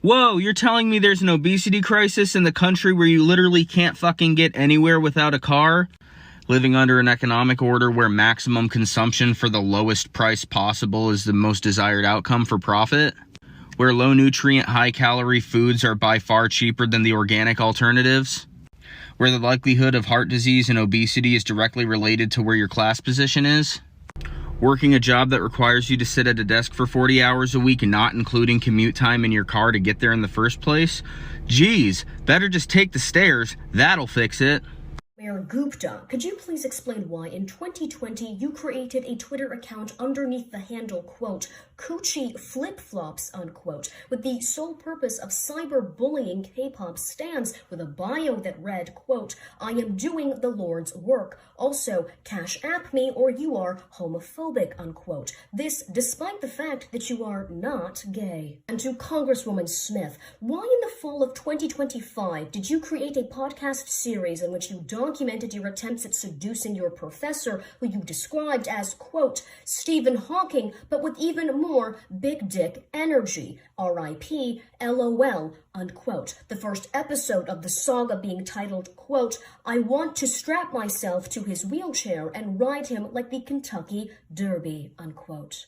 Whoa, you're telling me there's an obesity crisis in the country where you literally can't fucking get anywhere without a car? Living under an economic order where maximum consumption for the lowest price possible is the most desired outcome for profit? Where low nutrient, high calorie foods are by far cheaper than the organic alternatives? Where the likelihood of heart disease and obesity is directly related to where your class position is? Working a job that requires you to sit at a desk for 40 hours a week, not including commute time in your car to get there in the first place? Geez, better just take the stairs. That'll fix it. Mayor Gupta, could you please explain why in 2020 you created a Twitter account underneath the handle, quote, coochie flip-flops, unquote, with the sole purpose of cyberbullying K-pop stans with a bio that read, quote, I am doing the Lord's work. Also, cash app me or you are homophobic, unquote. This despite the fact that you are not gay. And to Congresswoman Smith, why in the fall of 2025 did you create a podcast series in which you documented your attempts at seducing your professor, who you described as, quote, Stephen Hawking, but with even more big dick energy, R.I.P., LOL, unquote. The first episode of the saga being titled, quote, I want to strap myself to his wheelchair and ride him like the Kentucky Derby, unquote.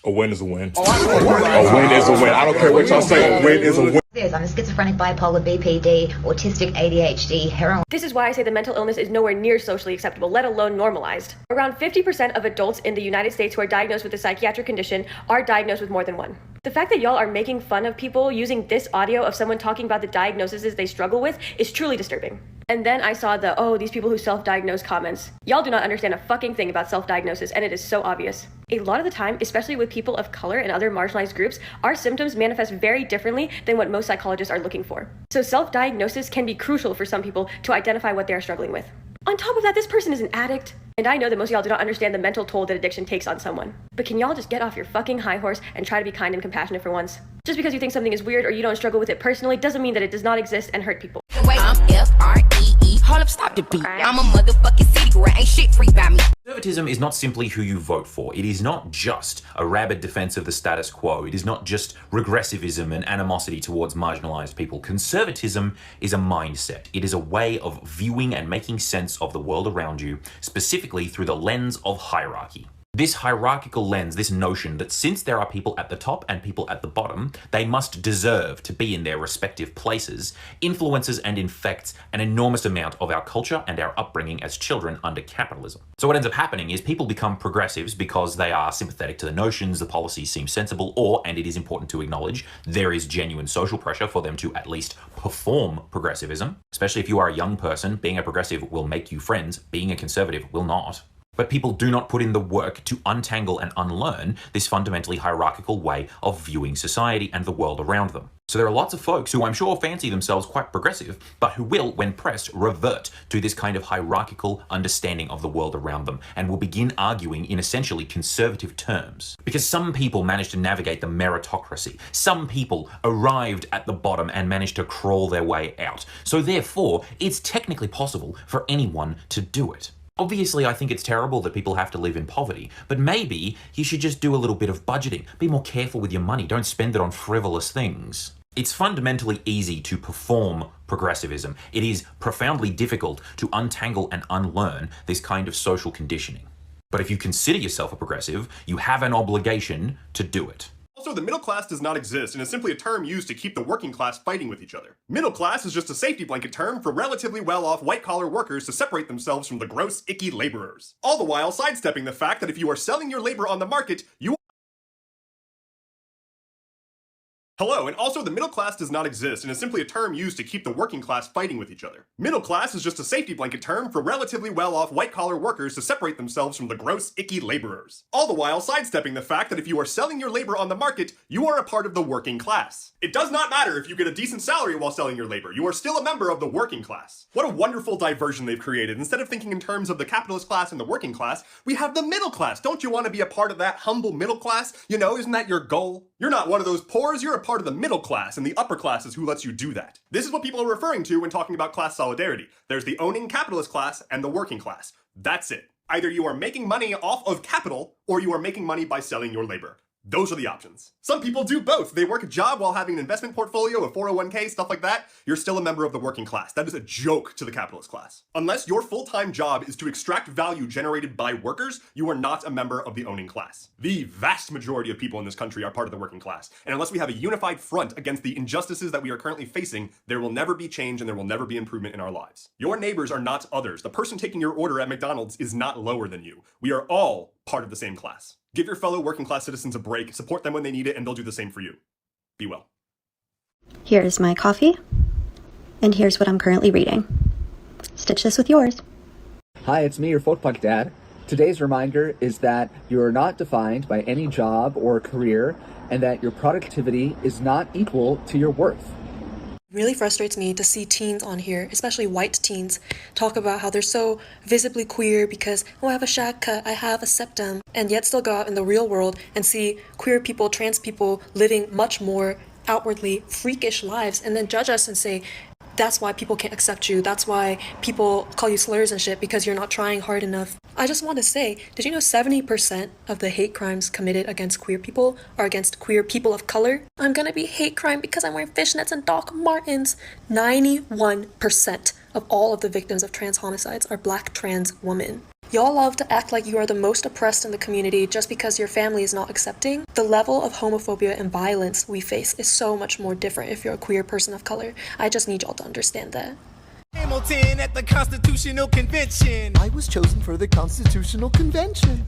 A win is a win. A win is a win. I don't care what y'all say. A win is a win. I'm a schizophrenic, bipolar, BPD, autistic, ADHD, heroin. This is why I say the mental illness is nowhere near socially acceptable, let alone normalized. Around 50% of adults in the United States who are diagnosed with a psychiatric condition are diagnosed with more than one. The fact that y'all are making fun of people using this audio of someone talking about the diagnoses they struggle with is truly disturbing. And then I saw the, oh, these people who self-diagnose comments. Y'all do not understand a fucking thing about self-diagnosis, and it is so obvious. A lot of the time, especially with people of color and other marginalized groups, our symptoms manifest very differently than what most psychologists are looking for. So self-diagnosis can be crucial for some people to identify what they are struggling with. On top of that, this person is an addict. And I know that most of y'all do not understand the mental toll that addiction takes on someone. But can y'all just get off your fucking high horse and try to be kind and compassionate for once? Just because you think something is weird or you don't struggle with it personally doesn't mean that it does not exist and hurt people. Hold up, stop the beat. I'm a motherfucking city girl, ain't shit free by me. Conservatism is not simply who you vote for. It is not just a rabid defense of the status quo. It is not just regressivism and animosity towards marginalized people. Conservatism is a mindset. It is a way of viewing and making sense of the world around you, specifically through the lens of hierarchy. This hierarchical lens, this notion that since there are people at the top and people at the bottom, they must deserve to be in their respective places, influences and infects an enormous amount of our culture and our upbringing as children under capitalism. So what ends up happening is people become progressives because they are sympathetic to the notions, the policies seem sensible, or, and it is important to acknowledge, there is genuine social pressure for them to at least perform progressivism. Especially if you are a young person, being a progressive will make you friends, being a conservative will not. But people do not put in the work to untangle and unlearn this fundamentally hierarchical way of viewing society and the world around them. So there are lots of folks who I'm sure fancy themselves quite progressive, but who will, when pressed, revert to this kind of hierarchical understanding of the world around them and will begin arguing in essentially conservative terms. Because some people managed to navigate the meritocracy. Some people arrived at the bottom and managed to crawl their way out. So therefore, it's technically possible for anyone to do it. Obviously, I think it's terrible that people have to live in poverty, but maybe you should just do a little bit of budgeting. Be more careful with your money. Don't spend it on frivolous things. It's fundamentally easy to perform progressivism. It is profoundly difficult to untangle and unlearn this kind of social conditioning. But if you consider yourself a progressive, you have an obligation to do it. Also, the middle class does not exist and is simply a term used to keep the working class fighting with each other. Middle class is just a safety blanket term for relatively well-off white-collar workers to separate themselves from the gross, icky laborers. All the while sidestepping the fact that if you are selling your labor on the market, you Hello, and also the middle class does not exist and is simply a term used to keep the working class fighting with each other. Middle class is just a safety blanket term for relatively well-off white-collar workers to separate themselves from the gross, icky laborers. All the while sidestepping the fact that if you are selling your labor on the market, you are a part of the working class. It does not matter if you get a decent salary while selling your labor, you are still a member of the working class. What a wonderful diversion they've created. Instead of thinking in terms of the capitalist class and the working class, we have the middle class. Don't you want to be a part of that humble middle class? You know, isn't that your goal? You're not one of those poors, you're a part of the middle class, and the upper class is who lets you do that. This is what people are referring to when talking about class solidarity. There's the owning capitalist class and the working class. That's it. Either you are making money off of capital, or you are making money by selling your labor. Those are the options. Some people do both. They work a job while having an investment portfolio, a 401k, stuff like that. You're still a member of the working class. That is a joke to the capitalist class. Unless your full-time job is to extract value generated by workers, you are not a member of the owning class. The vast majority of people in this country are part of the working class. And unless we have a unified front against the injustices that we are currently facing, there will never be change and there will never be improvement in our lives. Your neighbors are not others. The person taking your order at McDonald's is not lower than you. We are all part of the same class. Give your fellow working class citizens a break, support them when they need it, and they'll do the same for you. Be well. Here's my coffee, and here's what I'm currently reading. Stitch this with yours. Hi, it's me, your Folkpunk dad. Today's reminder is that you are not defined by any job or career, and that your productivity is not equal to your worth. Really frustrates me to see teens on here, especially white teens, talk about how they're so visibly queer because, oh, I have a shag cut, I have a septum, and yet still go out in the real world and see queer people, trans people living much more outwardly freakish lives, and then judge us and say, that's why people can't accept you, that's why people call you slurs and shit because you're not trying hard enough. I just want to say, did you know 70% of the hate crimes committed against queer people are against queer people of color? I'm gonna be hate crime because I'm wearing fishnets and Doc Martens. 91% of all of the victims of trans homicides are black trans women. Y'all love to act like you are the most oppressed in the community just because your family is not accepting. The level of homophobia and violence we face is so much more different if you're a queer person of color. I just need y'all to understand that. Hamilton at the Constitutional Convention. I was chosen for the Constitutional Convention.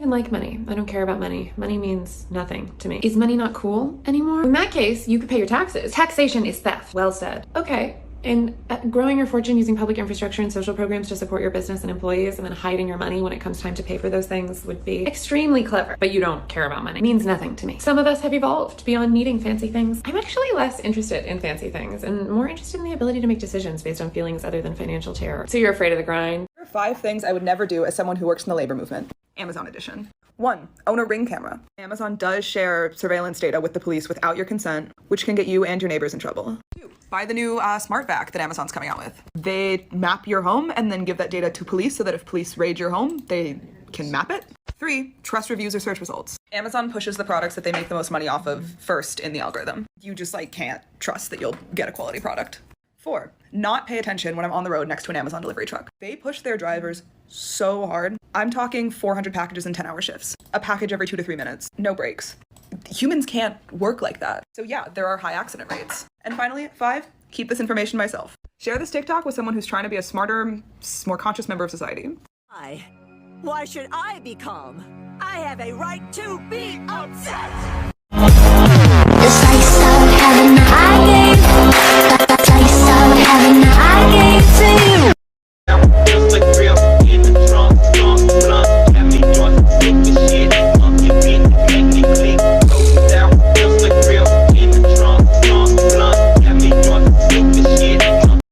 Like money. I don't care about money. Money means nothing to me. Is money not cool anymore? In that case, you could pay your taxes. Taxation is theft. Well said. Okay. And growing your fortune using public infrastructure and social programs to support your business and employees and then hiding your money when it comes time to pay for those things would be extremely clever. But you don't care about money. It means nothing to me. Some of us have evolved beyond needing fancy things. I'm actually less interested in fancy things and more interested in the ability to make decisions based on feelings other than financial terror. So you're afraid of the grind? There are 5 things I would never do as someone who works in the labor movement. Amazon edition. 1. Own a Ring camera. Amazon does share surveillance data with the police without your consent, which can get you and your neighbors in trouble. 2. Buy the new smart vac that Amazon's coming out with. They map your home and then give that data to police so that if police raid your home, they can map it. 3. Trust reviews or search results. Amazon pushes the products that they make the most money off of first in the algorithm. You just can't trust that you'll get a quality product. 4. Not pay attention when I'm on the road next to an Amazon delivery truck. They push their drivers so hard. I'm talking 400 packages in 10-hour shifts. A package every 2 to 3 minutes. No breaks. Humans can't work like that. So yeah, there are high accident rates. And finally, 5, keep this information myself. Share this TikTok with someone who's trying to be a smarter, more conscious member of society. Why should I be calm? I have a right to be upset!